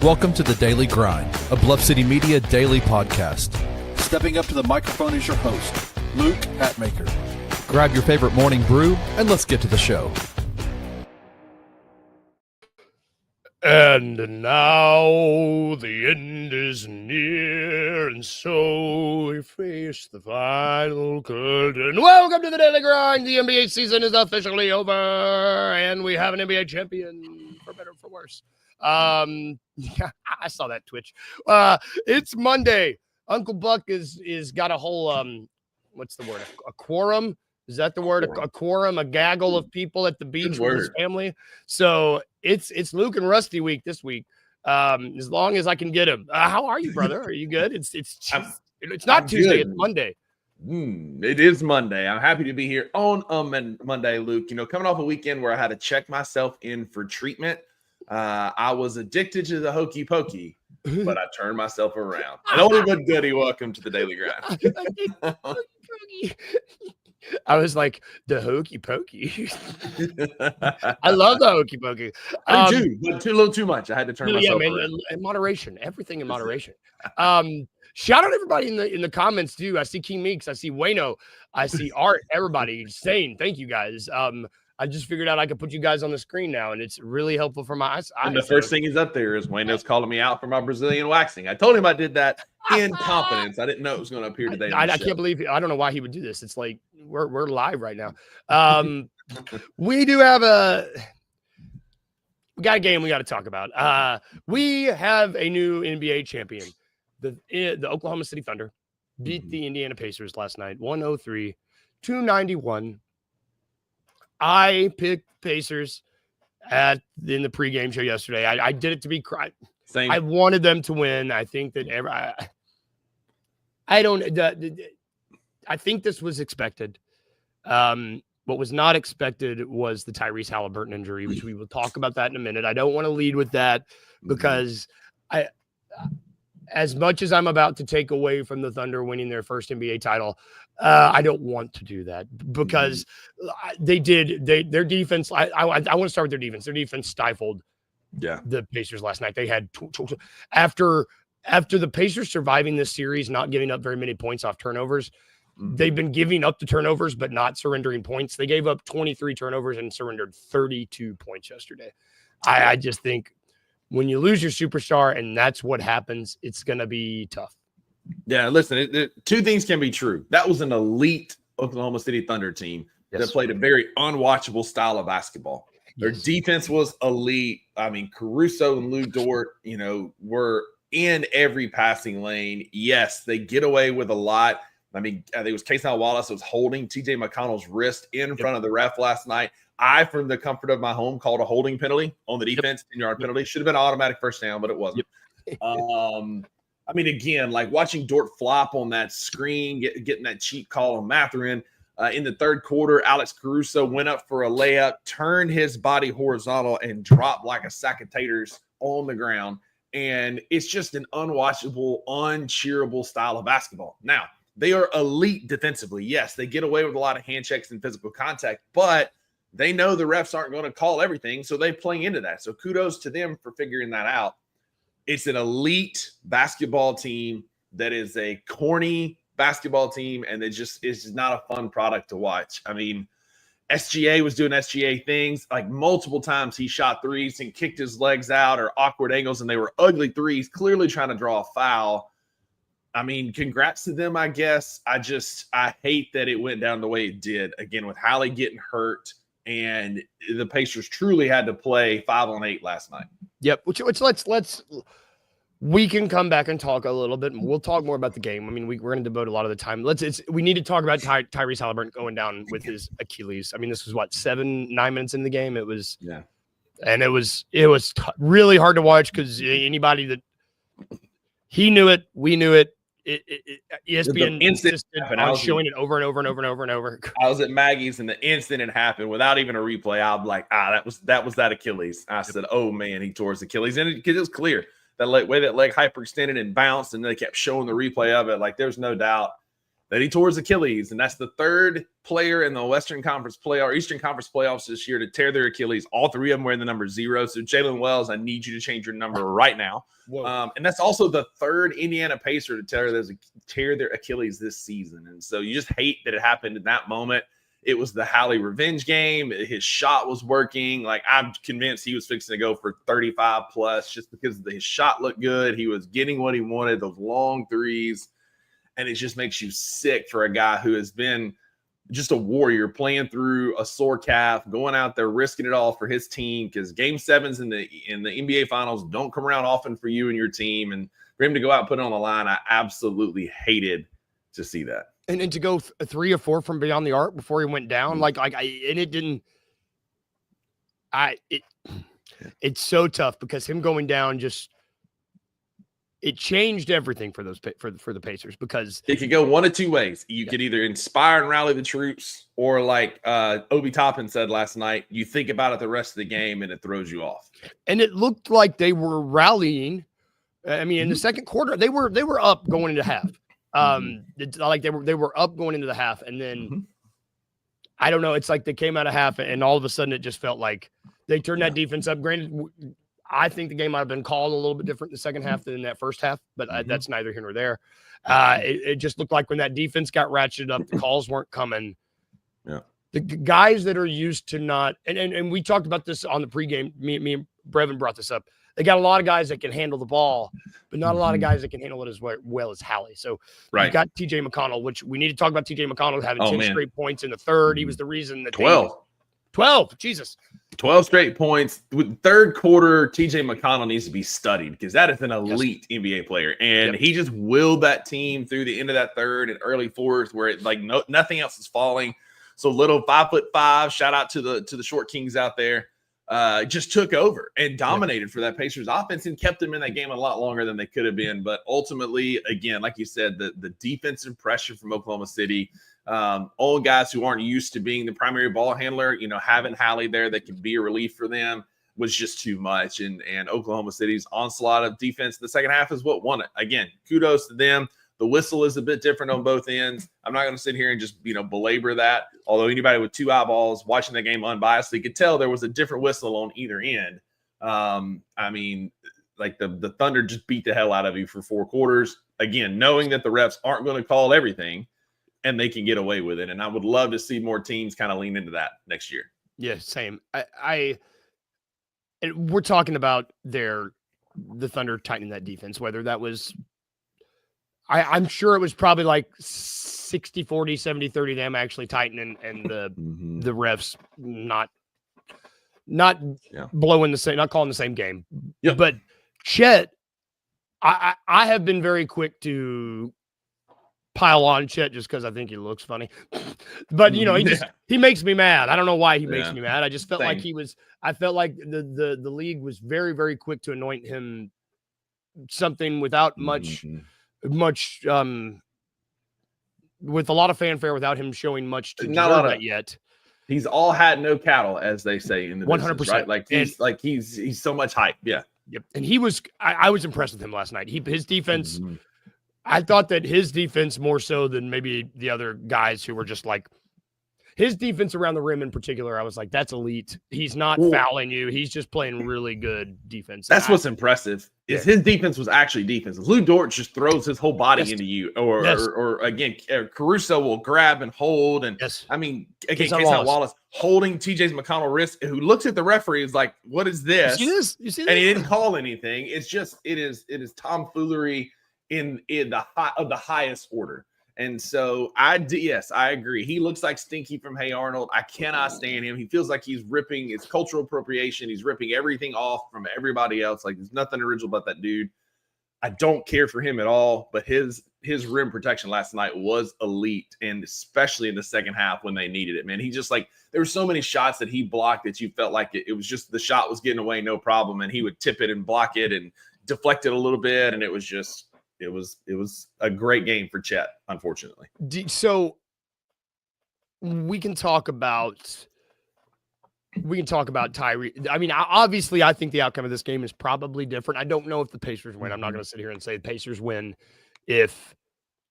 Welcome to The Daily Grind, a Bluff City Media daily podcast. Stepping up to the microphone is your host, Luke Hatmaker. Grab your favorite morning brew and let's get to the show. And now the end is near, and so we face the final curtain. Welcome to the Daily Grind. The NBA season is officially over, and we have an NBA champion, for better or for worse. Yeah, I saw that Twitch. It's Monday. Uncle Buck is got a whole what's the word? A quorum. Is that the word? A quorum, a gaggle of people at the beach with his family. So it's Luke and Rusty week this week. As long as I can get him. How are you, brother? Are you good? It's not Tuesday. Good. It's Monday. It is Monday. I'm happy to be here on Monday, Luke. You know, coming off a weekend where I had to check myself in for treatment. I was addicted to the hokey pokey, but I turned myself around. And only but goody, welcome to the Daily Grind. I was like, the hokey pokey. I love the hokey pokey. I do, but a little too much. I had to turn myself around. In moderation. Everything in moderation. Shout out everybody in the comments too. I see King Meeks, I see Wayno, I see Art, everybody saying thank you guys. I just figured out I could put you guys on the screen now, and it's really helpful for my eyes. And the first thing is up there is Wayno's calling me out for my Brazilian waxing. I told him I did that in confidence. I didn't know it was going to appear today. I can't believe I don't know why he would do this. It's like we're live right now. We do have we got a game we got to talk about. We have a new NBA champion. The Oklahoma City Thunder beat the Indiana Pacers last night, 103-291. I picked Pacers in the pregame show yesterday. I did it to be cried. Same. I wanted them to win. I think that I think this was expected. What was not expected was the Tyrese Haliburton injury, which we will talk about that in a minute. I don't want to lead with that because as much as I'm about to take away from the Thunder winning their first NBA title, I don't want to do that because their defense. I want to start with their defense. Their defense stifled the Pacers last night. They had after the Pacers surviving this series, not giving up very many points off turnovers. They've been giving up the turnovers, but not surrendering points. They gave up 23 turnovers and surrendered 32 points yesterday. I just think when you lose your superstar and that's what happens, it's going to be tough. Yeah, listen, two things can be true. That was an elite Oklahoma City Thunder team that played a very unwatchable style of basketball. Their defense was elite. I mean, Caruso and Lou Dort, were in every passing lane. Yes, they get away with a lot. I mean, I think it was Kason Wallace was holding TJ McConnell's wrist in front of the ref last night. I, from the comfort of my home, called a holding penalty on the defense, 10-yard penalty. Should have been an automatic first down, but it wasn't. I mean, again, like watching Dort flop on that screen, getting that cheap call on Mathurin. In the third quarter, Alex Caruso went up for a layup, turned his body horizontal, and dropped like a sack of taters on the ground. And it's just an unwatchable, uncheerable style of basketball. Now, they are elite defensively. Yes, they get away with a lot of hand checks and physical contact, but they know the refs aren't going to call everything, so they play into that. So kudos to them for figuring that out. It's an elite basketball team that is a corny basketball team, and it's just not a fun product to watch. I mean, SGA was doing SGA things. Like multiple times he shot threes and kicked his legs out or awkward angles, and they were ugly threes, clearly trying to draw a foul. I mean, congrats to them, I guess. I hate that it went down the way it did. Again, with Hali getting hurt, and the Pacers truly had to play 5-on-8 last night. Yep. Which we can come back and talk a little bit. We'll talk more about the game. I mean, we're going to devote a lot of the time. We need to talk about Tyrese Haliburton going down with his Achilles. I mean, this was 9 minutes in the game. It was, and it was really hard to watch because anybody that he knew it, we knew it. ESPN insisted on showing it over and over and over and over and over. I was at Maggie's and the instant it happened without even a replay. I'm like, that was that Achilles. I said, oh man, he tore his Achilles, and it was clear that way that leg hyperextended and bounced, and they kept showing the replay of it. Like, there's no doubt that he tore his Achilles, and that's the third player in the Eastern Conference playoffs this year to tear their Achilles. All three of them wearing the number 0. So Jalen Wells, I need you to change your number right now. And that's also the third Indiana Pacer to tear their Achilles this season. And so you just hate that it happened in that moment. It was the Hali revenge game. His shot was working. Like, I'm convinced he was fixing to go for 35 plus just because his shot looked good. He was getting what he wanted, those long threes. And it just makes you sick for a guy who has been just a warrior, playing through a sore calf, going out there, risking it all for his team, because game 7s in the NBA finals don't come around often for you and your team. And for him to go out and put it on the line, I absolutely hated to see that. And to go 3 or 4 from beyond the arc before he went down, it's so tough because him going down it changed everything for the Pacers, because it could go one of two ways. You could either inspire and rally the troops, or like Obi Toppin said last night, you think about it the rest of the game and it throws you off. And it looked like they were rallying. I mean, in the second quarter, they were up going into half. They were up going into the half, and then I don't know. It's like they came out of half, and all of a sudden it just felt like they turned that defense up. Granted, I think the game might have been called a little bit different in the second half than in that first half, but that's neither here nor there. It just looked like when that defense got ratcheted up, the calls weren't coming. Yeah, the guys that are used to not, and we talked about this on the pregame. Me and Brevin brought this up. They got a lot of guys that can handle the ball, but not a lot of guys that can handle it as well as Hali. So you got TJ McConnell, which we need to talk about. TJ McConnell having 10 straight points in the third. He was the reason that 12. Jesus. 12 straight points. With third quarter, TJ McConnell needs to be studied, because that is an elite NBA player. And he just willed that team through the end of that third and early fourth, where nothing else is falling. So little 5'5", shout out to the short kings out there. Just took over and dominated for that Pacers offense and kept them in that game a lot longer than they could have been. But ultimately, again, like you said, the defensive pressure from Oklahoma City, all guys who aren't used to being the primary ball handler, having Hali there that can be a relief for them was just too much. And Oklahoma City's onslaught of defense in the second half is what won it. Again, kudos to them. The whistle is a bit different on both ends. I'm not going to sit here and just, belabor that. Although anybody with 2 eyeballs watching the game unbiasedly could tell there was a different whistle on either end. I mean, like the Thunder just beat the hell out of you for 4 quarters. Again, knowing that the refs aren't going to call everything and they can get away with it. And I would love to see more teams kind of lean into that next year. Yeah, same. We're talking about the Thunder tightening that defense, whether that was – I'm sure it was probably like 60-40, 70-30 them actually tightening, and the refs not blowing the same, not calling the same game. Yep. But Chet, I have been very quick to pile on Chet just because I think he looks funny. But he makes me mad. I don't know why he makes me mad. I just felt like I felt like the league was very, very quick to anoint him something without much with a lot of fanfare, without him showing much to deserve that yet. He's all had no cattle, as they say in the 100%. Business, right? He's so much hype. Yeah. Yep. And I was impressed with him last night. His defense, I thought that his defense more so than maybe the other guys who were just like, his defense around the rim in particular, I was like, that's elite. He's not fouling you. He's just playing really good defense. That's what's impressive is his defense was actually defense. Lou Dort just throws his whole body into you, or again, Caruso will grab and hold. And I mean, again, Keyshawn Wallace holding TJ McConnell's wrist, who looks at the referee is like, what is this? You see this? And he didn't call anything. It's just, it is tomfoolery in the highest order. And so I agree. He looks like Stinky from Hey Arnold. I cannot stand him. He feels like he's ripping, it's cultural appropriation. He's ripping everything off from everybody else. Like, there's nothing original about that dude. I don't care for him at all, but his rim protection last night was elite, and especially in the second half when they needed it, man. He just there were so many shots that he blocked that you felt like it was just the shot was getting away, no problem. And he would tip it and block it and deflect it a little bit. And it was just, it was a great game for Chet, unfortunately. So we can talk about Tyrese. I mean, obviously, I think the outcome of this game is probably different. I don't know if the Pacers win. I'm not going to sit here and say the Pacers win if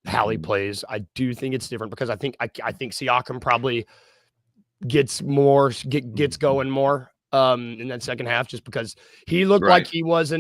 Hali plays. I do think it's different because I think Siakam probably gets going more in that second half, just because he looked like he was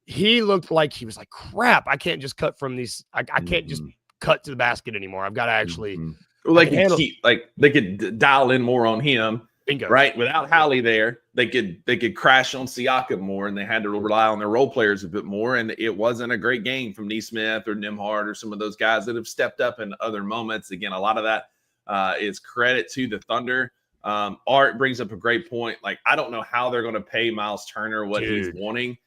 he looked like he was like, crap, I can't just cut from these. I can't just cut to the basket anymore. I've got to actually they could dial in more on him. Bingo. Right. Without Hali there, they could crash on Siakam more, and they had to rely on their role players a bit more. And it wasn't a great game from Nesmith or Nembhard or some of those guys that have stepped up in other moments. Again, a lot of that is credit to the Thunder. Art brings up a great point. Like, I don't know how they're going to pay Miles Turner what he's wanting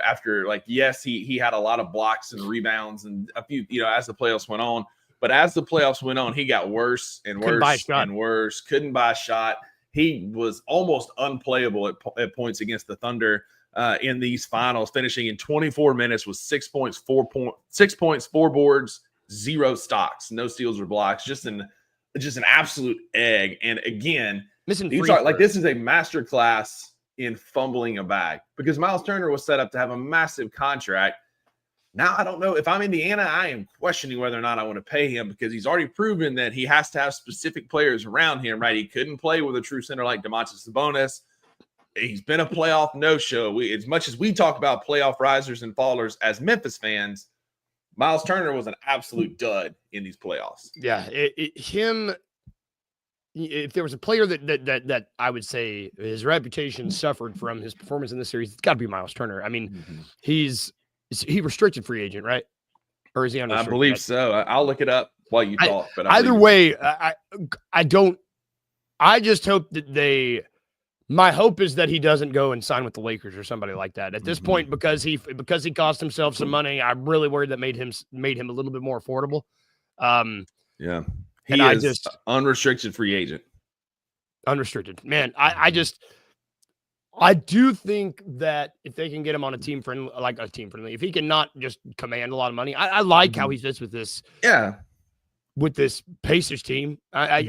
after, like, yes, he had a lot of blocks and rebounds and a few, as the playoffs went on. But as the playoffs went on, he got worse and worse and worse. Couldn't buy a shot. He was almost unplayable at points against the Thunder in these finals, finishing in 24 minutes with 6 points, 4 boards, 0 stocks, no steals or blocks, just an absolute egg. And again, this is a master class in fumbling a bag, because Miles Turner was set up to have a massive contract. Now, I don't know if I'm Indiana, I am questioning whether or not I want to pay him, because he's already proven that he has to have specific players around him, right? He couldn't play with a true center like Domantas Sabonis. He's been a playoff no-show. As much as we talk about playoff risers and fallers as Memphis fans, Miles Turner was an absolute dud in these playoffs. Yeah, if there was a player that I would say his reputation suffered from his performance in this series, it's got to be Miles Turner. I mean, Is he restricted free agent, right? Or is he unrestricted? I believe so. I'll look it up while you talk. But either way, I just hope that my hope is that he doesn't go and sign with the Lakers or somebody like that at this point, because he cost himself some money. I'm really worried that made him a little bit more affordable. Yeah. He is unrestricted free agent. Unrestricted. Man, I do think that if they can get him on a team friendly, if he can not just command a lot of money, I like how he fits with this. Yeah. With this Pacers team, I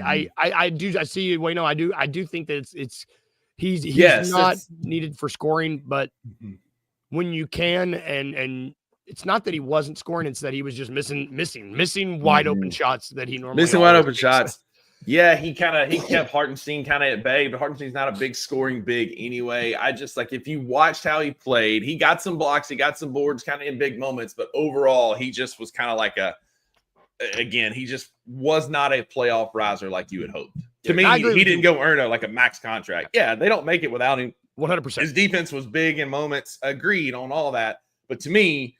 do think that he's not needed for scoring, but when you can, and it's not that he wasn't scoring, it's that he was just missing wide open shots that he normally shots. Yeah, he kept Hartenstein kind of at bay, but Hartenstein's not a big scoring big anyway. I just, like, if you watched how he played, he got some blocks, he got some boards kind of in big moments, but overall he just was kind of like he just was not a playoff riser like you had hoped. To me, he didn't go earn a max contract. Yeah, they don't make it without him. 100%. His defense was big in moments, agreed on all that, but to me,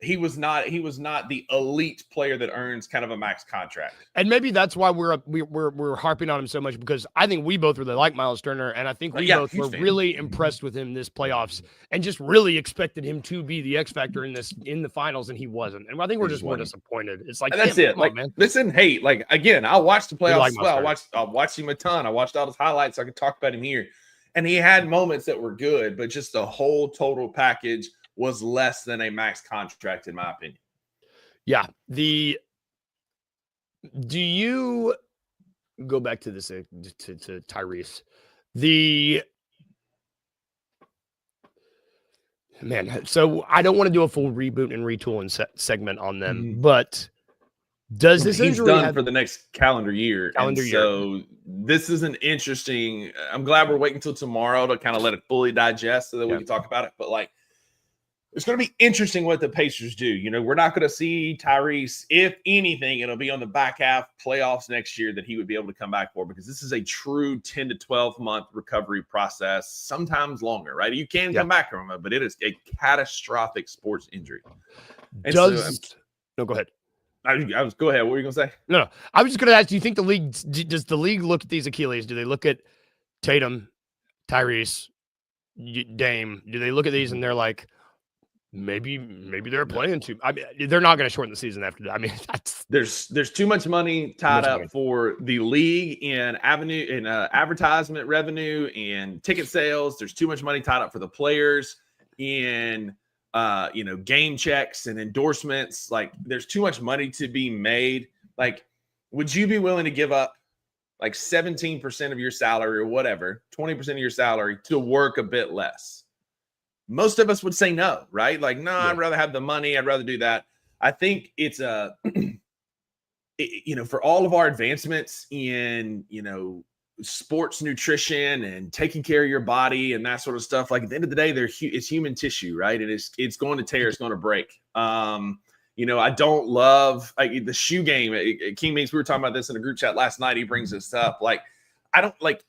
he was not the elite player that earns kind of a max contract. And maybe that's why we're harping on him so much, because I think we both really like Miles Turner, and I think we both were really impressed with him this playoffs, and just really expected him to be the X factor in the finals, and he wasn't. And I think we're just more disappointed. It's like, that's it. Like, man. Listen, hey, like, again, I watched the playoffs as well. I watched him a ton. I watched all his highlights. So I could talk about him here, and he had moments that were good, but just the whole total package was less than a max contract, in my opinion. Yeah. Do you go back to this to Tyrese? So I don't want to do a full reboot and retool and segment on them, but does this injury done for the next calendar year? So this is an interesting. I'm glad we're waiting until tomorrow to kind of let it fully digest so that we can talk about it. But like, it's going to be interesting what the Pacers do. We're not going to see Tyrese. If anything, it'll be on the back half playoffs next year that he would be able to come back for, because this is a true 10 to 12 month recovery process, sometimes longer, right? You can come back from it, but it is a catastrophic sports injury. Go ahead. Go ahead. What were you going to say? No. I was just going to ask, do you think does the league look at these Achilles? Do they look at Tatum, Tyrese, Dame? Do they look at these and they're like, maybe they're playing too? I mean, they're not going to shorten the season after that. I mean, there's too much money tied up for the league in advertisement revenue and ticket sales. There's too much money tied up for the players in game checks and endorsements. Like, there's too much money to be made. Like, would you be willing to give up like 17% of your salary or whatever, 20% of your salary to work a bit less? Most of us would say no, right? Like, no, I'd rather have the money. I'd rather do that. I think it's for all of our advancements in, sports nutrition and taking care of your body and that sort of stuff. Like at the end of the day, it's human tissue, right? And it's going to tear, it's going to break. I don't love the shoe game. King Means, we were talking about this in a group chat last night. He brings this up. Like, I don't like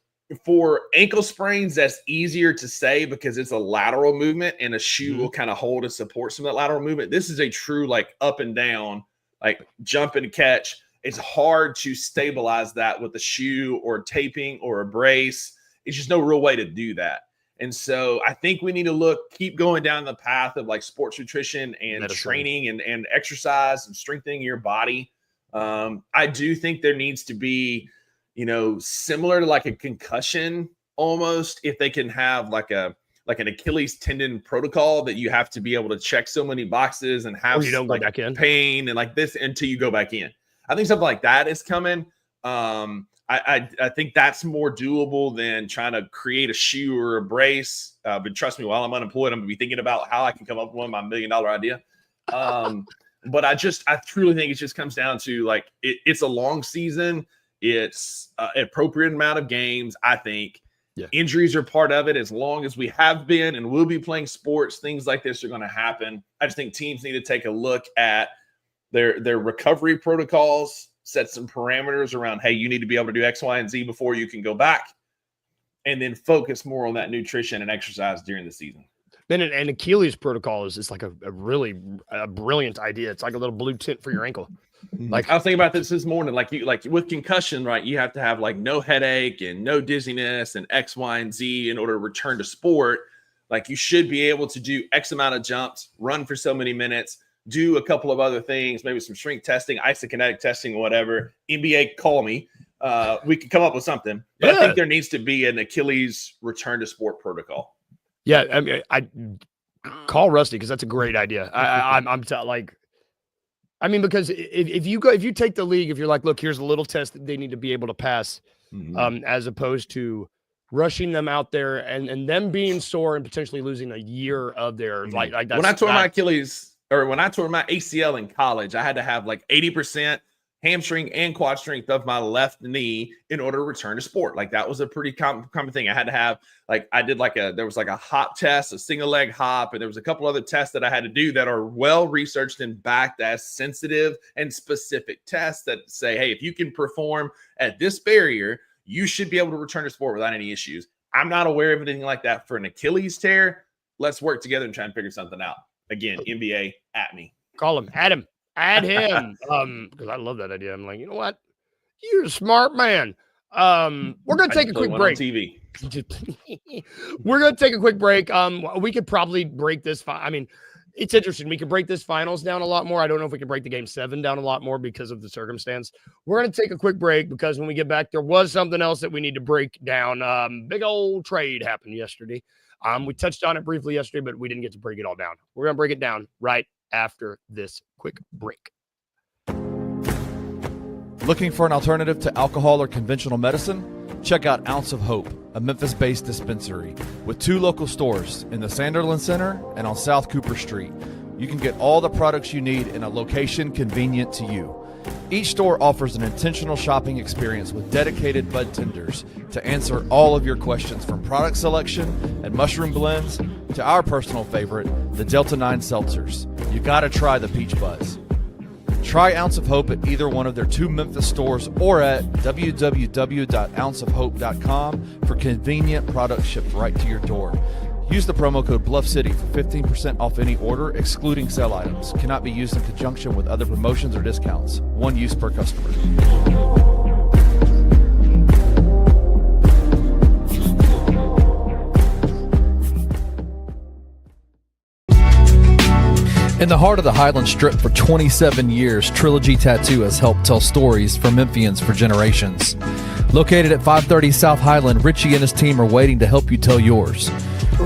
for ankle sprains, that's easier to say because it's a lateral movement and a shoe will kind of hold and support some of that lateral movement. This is a true like up and down, like jump and catch. It's hard to stabilize that with a shoe or taping or a brace. It's just no real way to do that. And so I think we need to keep going down the path of like sports nutrition and training and exercise and strengthening your body. I do think there needs to be, similar to like a concussion almost, if they can have like an Achilles tendon protocol that you have to be able to check so many boxes and have you don't go back in pain and like this until you go back in. I think something like that is coming. I think that's more doable than trying to create a shoe or a brace. But trust me, while I'm unemployed, I'm going to be thinking about how I can come up with my $1 million idea. But I truly think it just comes down to like, it's a long season. It's an appropriate amount of games. I think injuries are part of it. As long as we have been and will be playing sports, things like this are going to happen. I just think teams need to take a look at their recovery protocols, set some parameters around, hey, you need to be able to do X, Y, and Z before you can go back, and then focus more on that nutrition and exercise during the season. Then an Achilles protocol is like a really brilliant idea. It's like a little blue tint for your ankle. Like I was thinking about this morning, like with concussion, right? You have to have like no headache and no dizziness and X, Y, and Z in order to return to sport. Like you should be able to do X amount of jumps, run for so many minutes, do a couple of other things, maybe some strength testing, isokinetic testing, whatever. NBA, call me. We could come up with something. But I think there needs to be an Achilles return to sport protocol. Yeah, I mean, I call Rusty because that's a great idea. Because if you take the league, if you're like, look, here's a little test that they need to be able to pass, as opposed to rushing them out there and them being sore and potentially losing a year of their like that. When I tore my Achilles, or when I tore my ACL in college, I had to have like 80% hamstring and quad strength of my left knee in order to return to sport. Like that was a pretty common thing. I had to have there was like a hop test, a single leg hop, and there was a couple other tests that I had to do that are well researched and backed as sensitive and specific tests that say, hey, if you can perform at this barrier, you should be able to return to sport without any issues. I'm not aware of anything like that for an Achilles tear. Let's work together and try and figure something out. Again, NBA, at me. Call him. Add him. Because I love that idea. I'm like, you know what? You're a smart man. We're going to take a quick break. TV. We're going to take a quick break. We could probably break this. It's interesting. We could break this finals down a lot more. I don't know if we can break the game 7 down a lot more because of the circumstance. We're going to take a quick break because when we get back, there was something else that we need to break down. Big old trade happened yesterday. We touched on it briefly yesterday, but we didn't get to break it all down. We're going to break it down right after this quick break. Looking for an alternative to alcohol or conventional medicine? Check out Ounce of Hope, a Memphis-based dispensary with 2 local stores in the Sanderlin Center and on South Cooper Street. You can get all the products you need in a location convenient to you. Each store offers an intentional shopping experience with dedicated bud tenders to answer all of your questions, from product selection and mushroom blends to our personal favorite, the Delta 9 seltzers. You gotta try the Peach Buzz. Try Ounce of Hope at either one of their 2 Memphis stores or at www.ounceofhope.com for convenient products shipped right to your door. Use the promo code BluffCity for 15% off any order, excluding sale items. Cannot be used in conjunction with other promotions or discounts. One use per customer. In the heart of the Highland Strip for 27 years, Trilogy Tattoo has helped tell stories for Memphians for generations. Located at 530 South Highland, Richie and his team are waiting to help you tell yours.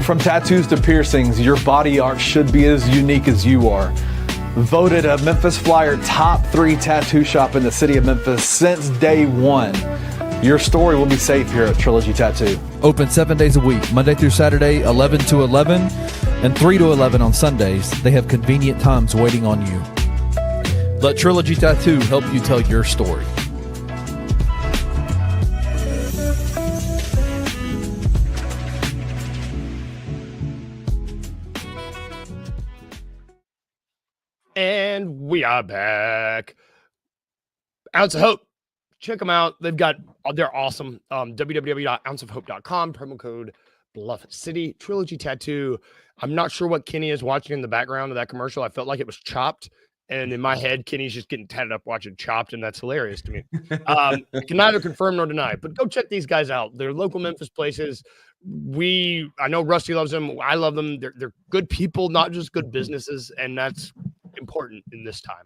From tattoos to piercings, your body art should be as unique as you are. Voted a Memphis Flyer top 3 tattoo shop in the city of Memphis since day one. Your story will be safe here at Trilogy Tattoo. Open 7 days a week, Monday through Saturday, 11 to 11, and 3 to 11 on Sundays. They have convenient times waiting on you. Let Trilogy Tattoo help you tell your story. And we are back. Ounce of Hope. Check them out. They're awesome. www.ounceofhope.com. Promo code Bluff City. Trilogy Tattoo. I'm not sure what Kenny is watching in the background of that commercial. I felt like it was Chopped. And in my head, Kenny's just getting tatted up watching Chopped, and that's hilarious to me. I can neither confirm nor deny, but go check these guys out. They're local Memphis places. I know Rusty loves them. I love them. They're good people, not just good businesses, and that's important in this time.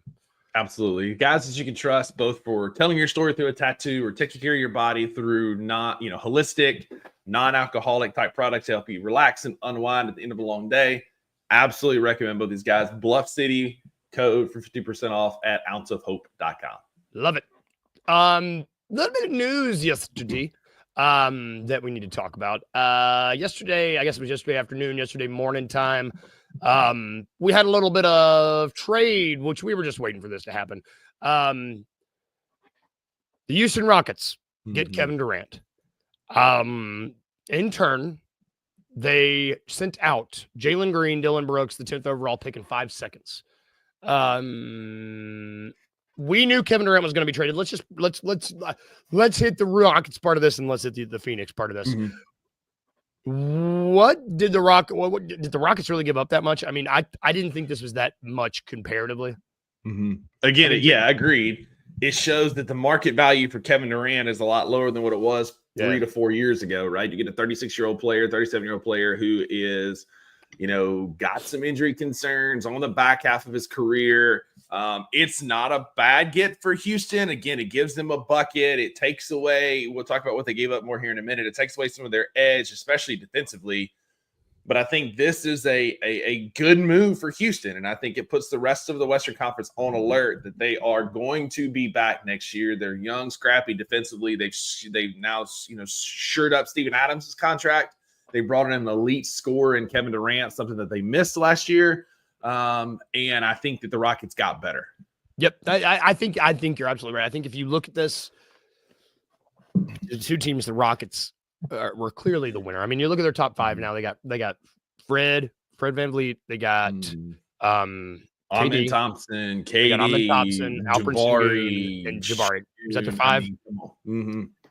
Absolutely. Guys that you can trust both for telling your story through a tattoo or taking care of your body through holistic, non-alcoholic type products to help you relax and unwind at the end of a long day. Absolutely recommend both these guys. Bluff City, code for 50% off at ounceofhope.com. Love it. Little bit of news yesterday that we need to talk about. Yesterday, I guess it was yesterday afternoon, yesterday morning time. We had a little bit of trade, which we were just waiting for this to happen. The Houston Rockets get Kevin Durant. In turn, they sent out Jalen Green, Dylan Brooks, the 10th overall pick in 5 seconds. We knew Kevin Durant was going to be traded. Let's hit the Rockets part of this, and let's hit the Phoenix part of this. What did the Rockets really give up that much? I mean, I didn't think this was that much comparatively. Again, agreed. It shows that the market value for Kevin Durant is a lot lower than what it was 3 to 4 years ago, right? You get a 36-year-old player, 37-year-old player who is, got some injury concerns on the back half of his career. It's not a bad get for Houston. Again, it gives them a bucket. It takes away, we'll talk about what they gave up more here in a minute. It takes away some of their edge, especially defensively. But I think this is a good move for Houston, and I think it puts the rest of the Western Conference on alert that they are going to be back next year. They're young, scrappy defensively. They've now shored up Steven Adams' contract. They brought in an elite scorer in Kevin Durant, something that they missed last year. And I think that the Rockets got better. Yep. I think you're absolutely right. I think if you look at this, the two teams, the Rockets were clearly the winner. I mean, you look at their top five now. They got Fred VanVleet. They got Amen Thompson, KD, Amen Thompson, Jabari, and Jabari. Is that the five?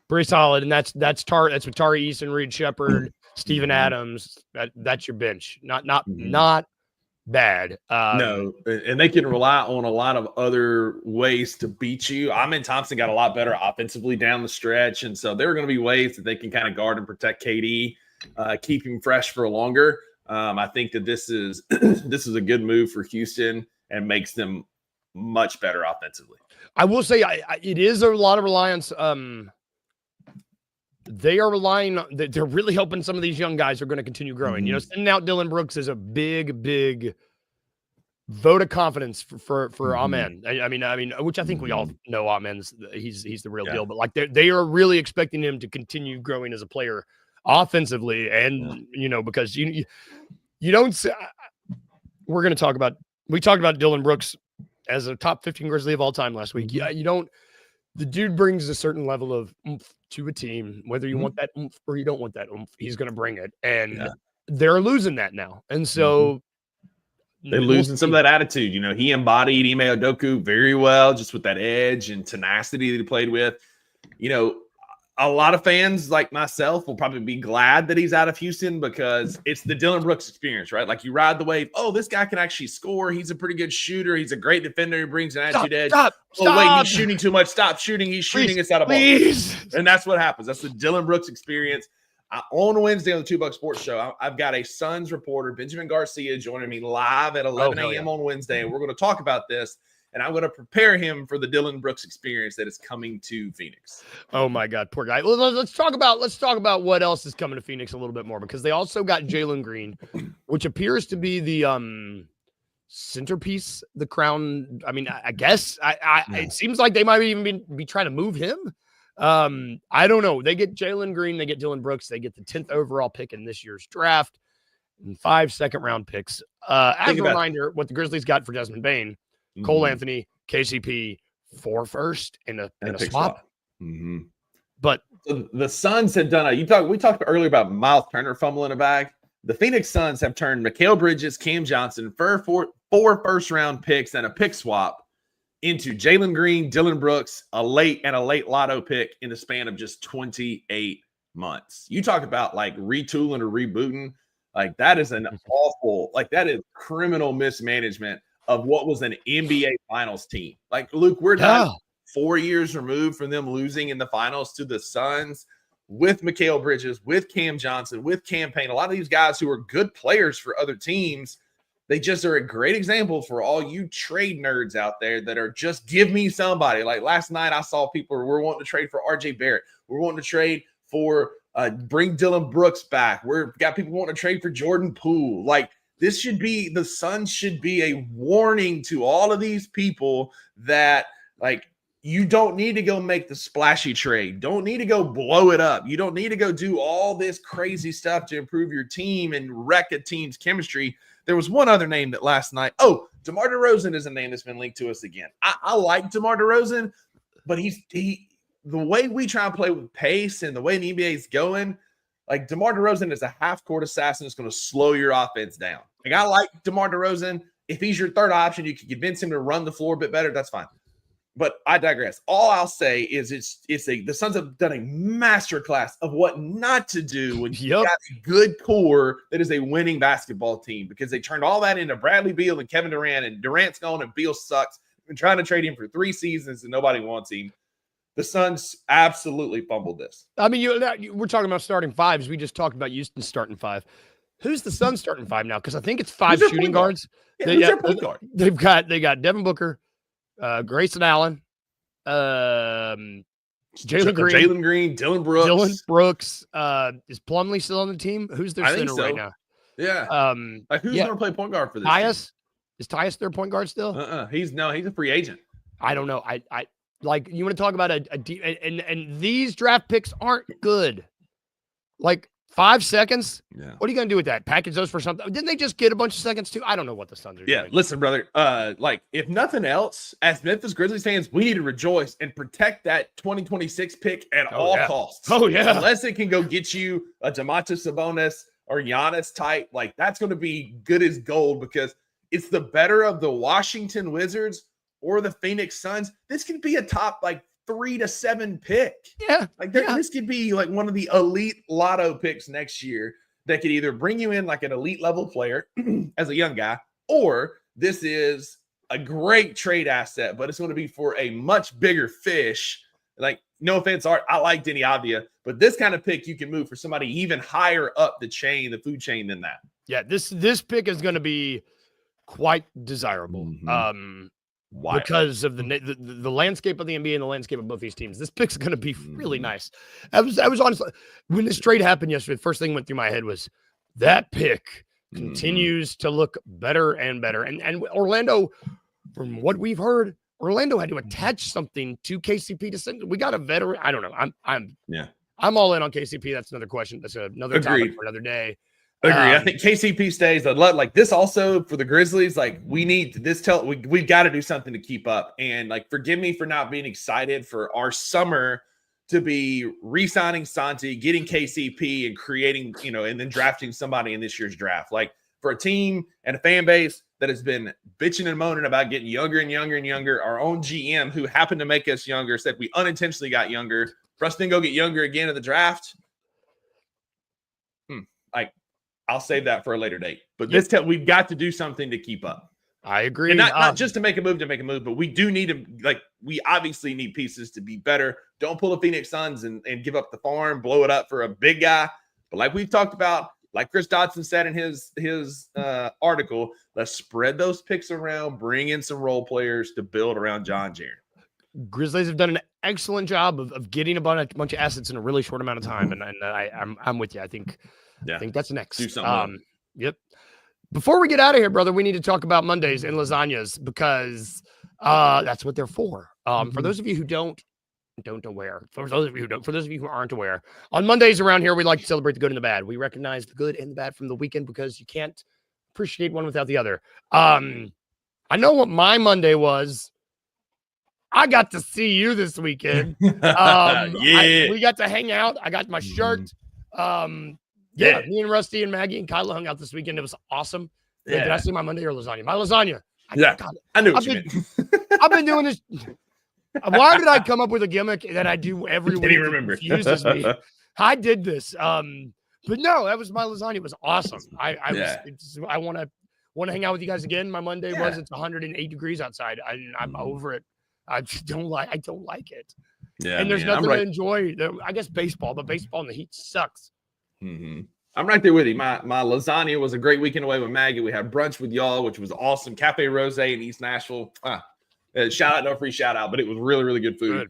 Pretty solid. And that's with Tari Eason, Reed Shepard, Steven Adams. That's your bench. Not bad. No, and they can rely on a lot of other ways to beat you. Amen Thompson got a lot better offensively down the stretch, and so there are going to be ways that they can kind of guard and protect KD, keep him fresh for longer. I think that this is a good move for Houston and makes them much better offensively. I will say it is a lot of reliance. They are relying on, they're really hoping some of these young guys are going to continue growing. Sending out Dylan Brooks is a big vote of confidence for Amen. I mean, which I think we all know Amen's he's the real deal, but like they are really expecting him to continue growing as a player offensively. And, because you don't say, we talked about Dylan Brooks as a top 15 Grizzly of all time last week. Yeah. The dude brings a certain level of oomph to a team, whether you want that oomph or you don't want that oomph, he's going to bring it. And they're losing that now. And so they're losing some of that attitude. He embodied Ime Udoka very well, just with that edge and tenacity that he played with. A lot of fans like myself will probably be glad that he's out of Houston because it's the Dylan Brooks experience, right? Like you ride the wave. Oh, this guy can actually score. He's a pretty good shooter. He's a great defender. He brings an attitude edge. Stop. Wait, he's shooting too much. Stop shooting. He's shooting us out of ball. And that's what happens. That's the Dylan Brooks experience. On Wednesday on the $2 Sports Show, I've got a Suns reporter, Benjamin Garcia, joining me live at 11 a.m. on Wednesday. And we're going to talk about this. And I'm going to prepare him for the Dylan Brooks experience that is coming to Phoenix. Oh my God, poor guy. Well, let's talk about what else is coming to Phoenix a little bit more, because they also got Jalen Green, which appears to be the centerpiece, the crown. I mean, I guess it seems like they might even be trying to move him. I don't know. They get Jalen Green, they get Dylan Brooks, they get the 10th overall pick in this year's draft, and 5 second-round picks. As a reminder, what the Grizzlies got for Desmond Bane. Cole Anthony, KCP, 4 first in a swap. Mm-hmm. But so the Suns have done we talked earlier about Miles Turner fumbling a bag. The Phoenix Suns have turned Mikal Bridges, Cam Johnson, four first-round picks and a pick swap into Jalen Green, Dylan Brooks, a late lotto pick in the span of just 28 months. You talk about like retooling or rebooting. Like that is that is criminal mismanagement of what was an NBA Finals team. Like, Luke, we're not 4 years removed from them losing in the finals to the Suns with Mikal Bridges, with Cam Johnson, with Cam Payne. A lot of these guys who are good players for other teams, they just are a great example for all you trade nerds out there that are just give me somebody. Like last night, I saw people were wanting to trade for RJ Barrett. We're wanting to trade for bring Dylan Brooks back. We've got people wanting to trade for Jordan Poole. Like the Suns should be a warning to all of these people that like you don't need to go make the splashy trade. Don't need to go blow it up. You don't need to go do all this crazy stuff to improve your team and wreck a team's chemistry. There was one other name that last night. Oh, DeMar DeRozan is a name that's been linked to us again. I like DeMar DeRozan, but the way we try and play with pace and the way the NBA is going, like DeMar DeRozan is a half-court assassin that's going to slow your offense down. Like I like DeMar DeRozan. If he's your third option, you can convince him to run the floor a bit better. That's fine. But I digress. All I'll say is the Suns have done a masterclass of what not to do when you got a good core that is a winning basketball team, because they turned all that into Bradley Beal and Kevin Durant, and Durant's gone and Beal sucks. Been trying to trade him for 3 seasons and nobody wants him. The Suns absolutely fumbled this. I mean, we're talking about starting fives. We just taled about Houston starting 5. Who's the Suns starting 5 now? Because I think it's 5 shooting guards. Yeah, point guard? They got Devin Booker, Grayson Allen, Jalen Green, Dylan Brooks. Is Plumlee still on the team? Who's their center right now? Yeah. Who's going to play point guard for this? Tyus? Is Tyus their point guard still? He's a free agent. I don't know. I like, you want to talk about and these draft picks aren't good. Like 5 seconds. Yeah. What are you going to do with that? Package those for something? Didn't they just get a bunch of seconds too? I don't know what the Suns are doing. Yeah, listen, brother. Like if nothing else, as Memphis Grizzlies fans, we need to rejoice and protect that 2026 pick at all costs. Oh yeah. Unless it can go get you a Domantas Sabonis or Giannis type, like that's going to be good as gold, because it's the better of the Washington Wizards or the Phoenix Suns. This could be a top like 3 to 7 pick. Yeah. Like this could be like one of the elite lotto picks next year that could either bring you in like an elite level player as a young guy, or this is a great trade asset, but it's going to be for a much bigger fish. Like, no offense, Art, I like Denny Avdia, but this kind of pick you can move for somebody even higher up the food chain than that. Yeah, this pick is going to be quite desirable. Mm-hmm. Why? Because of the landscape of the NBA and the landscape of both these teams. This pick's going to be really nice. I was honestly, when this trade happened yesterday, the first thing went through my head was that pick continues to look better and better. And Orlando, from what we've heard, Orlando had to attach something to KCP to send. We got a veteran. I don't know. I'm all in on KCP. That's another question. That's another topic for another day. Agree. I think KCP stays. Like this also for the Grizzlies. Like we need this. We've got to do something to keep up. And like, forgive me for not being excited for our summer to be re-signing Santi, getting KCP, and creating, and then drafting somebody in this year's draft. Like for a team and a fan base that has been bitching and moaning about getting younger and younger and younger. Our own GM, who happened to make us younger, said we unintentionally got younger. For us to then go get younger again in the draft. I'll save that for a later date. But we've got to do something to keep up. I agree. And not just to make a move, but we do need to, we obviously need pieces to be better. Don't pull the Phoenix Suns and give up the farm, blow it up for a big guy. But like we've talked about, like Chris Dodson said in his article, let's spread those picks around, bring in some role players to build around John Jaren. Grizzlies have done an excellent job of getting a bunch of assets in a really short amount of time. And I'm with you. I think that's next. Do something. Yep. Before we get out of here, brother, we need to talk about Mondays and lasagnas, because that's what they're for. For those of you who don't aware, for those of you who aren't aware, on Mondays around here, we like to celebrate the good and the bad. We recognize the good and the bad from the weekend, because you can't appreciate one without the other. I know what my Monday was. I got to see you this weekend. We got to hang out. I got my shirt. Me and Rusty and Maggie and Kyla hung out this weekend. It was awesome. Yeah. Did I say my Monday or lasagna? My lasagna. I knew what you meant. I've been doing this. Why did I come up with a gimmick that I do every week? Remember. Confuses me. I did this. But no, that was my lasagna. It was awesome. I want to hang out with you guys again. My Monday was it's 108 degrees outside. I'm over it. I don't like it. Yeah, and there's nothing to enjoy. I guess baseball, but baseball in the heat sucks. Mm-hmm. I'm right there with you. My lasagna was a great weekend away with Maggie. We had brunch with y'all, which was awesome. Cafe Rose in East Nashville. Shout out, no free shout out, but it was really, really good food.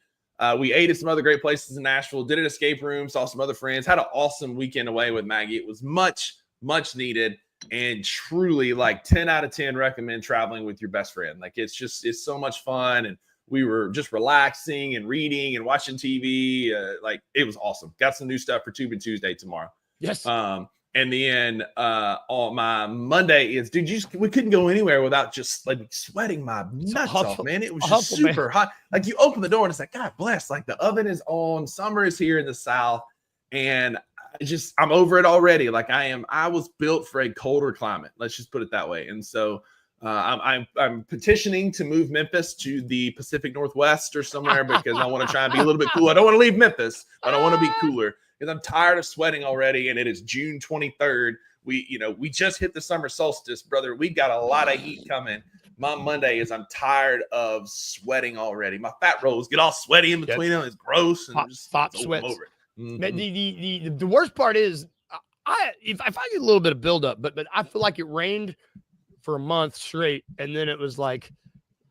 We ate at some other great places in Nashville, did an escape room, saw some other friends, had an awesome weekend away with Maggie. It was much, much needed, and truly like 10 out of 10 recommend traveling with your best friend. Like it's so much fun. And we were just relaxing and reading and watching TV. Like it was awesome. Got some new stuff for Tube and Tuesday tomorrow. Yes. And then on my Monday is, we couldn't go anywhere without just like sweating my nuts off, man. It was just super hot. Like you open the door and it's like, God bless, like the oven is on, summer is here in the South. And I'm over it already. Like I was built for a colder climate. Let's just put it that way. And so I'm petitioning to move Memphis to the Pacific Northwest or somewhere because I want to try and be a little bit cool. I don't want to leave Memphis, but I want to be cooler because I'm tired of sweating already. And it is June 23rd. We just hit the summer solstice, brother. We got a lot of heat coming. My Monday is I'm tired of sweating already. My fat rolls get all sweaty in between them. It's gross. And hot sweat. Over it. Mm-hmm. The worst part is if I get a little bit of buildup, but I feel like it rained for a month straight, and then it was like,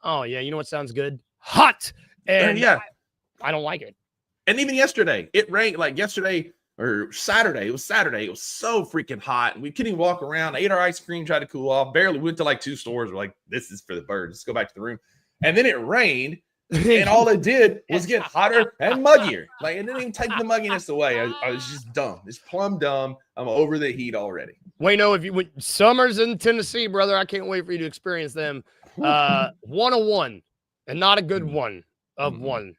oh yeah, you know what sounds good? Hot. And I don't like it. And even yesterday, it rained. Like yesterday or Saturday, it was so freaking hot. We couldn't even walk around. Ate our ice cream, tried to cool off. Barely went to like 2 stores. We're like, this is for the birds. Let's go back to the room. And then it rained, and all it did was get hotter and muggier. Like it didn't even take the mugginess away. I was just dumb. It's plumb dumb. I'm over the heat already. Wayno, if you went summers in Tennessee, brother, I can't wait for you to experience them. 101, and not a good one of one.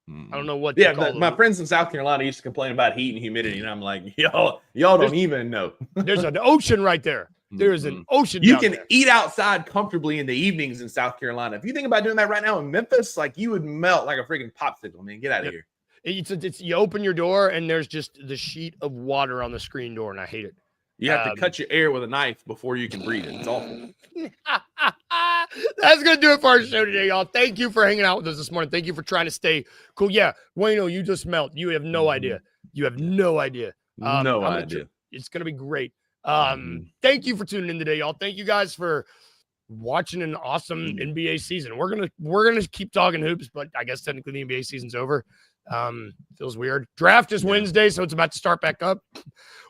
I don't know what. My friends in South Carolina used to complain about heat and humidity, and I'm like, y'all don't even know. There's an ocean right there. There's an ocean. You can eat outside comfortably in the evenings in South Carolina. If you think about doing that right now in Memphis, like you would melt like a freaking popsicle, man. Get out of here. It's you open your door and there's just the sheet of water on the screen door, and I hate it. You have to cut your air with a knife before you can breathe it. It's awful. That's going to do it for our show today, y'all. Thank you for hanging out with us this morning. Thank you for trying to stay cool. Yeah, Wayno, you just melt. You have no idea. You have no idea. No idea. It's going to be great. Thank you for tuning in today, y'all. Thank you guys for watching an awesome NBA season. We're gonna keep talking hoops, but I guess technically the NBA season's over. Feels weird. Draft is Wednesday, so it's about to start back up.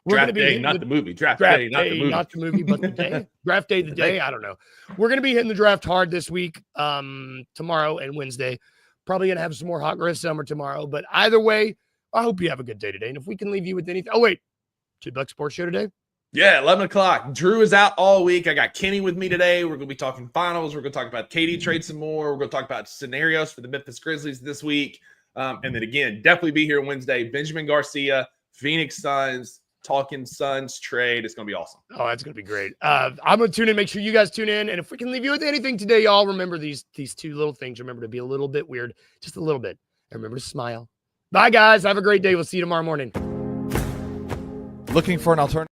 Draft day, not the movie. Draft day, not the movie, but the day. Draft day, the day. I don't know. We're gonna be hitting the draft hard this week, tomorrow and Wednesday. Probably gonna have some more hot girl summer tomorrow, but either way, I hope you have a good day today. And if we can leave you with anything, $2 Sports Show today. Yeah, 11 o'clock. Drew is out all week. I got Kenny with me today. We're going to be talking finals. We're going to talk about KD trade some more. We're going to talk about scenarios for the Memphis Grizzlies this week. And then again, definitely be here Wednesday. Benjamin Garcia, Phoenix Suns, talking Suns trade. It's going to be awesome. Oh, that's going to be great. I'm going to tune in. Make sure you guys tune in. And if we can leave you with anything today, y'all, remember these 2 little things. Remember to be a little bit weird, just a little bit. And remember to smile. Bye, guys. Have a great day. We'll see you tomorrow morning. Looking for an alternative?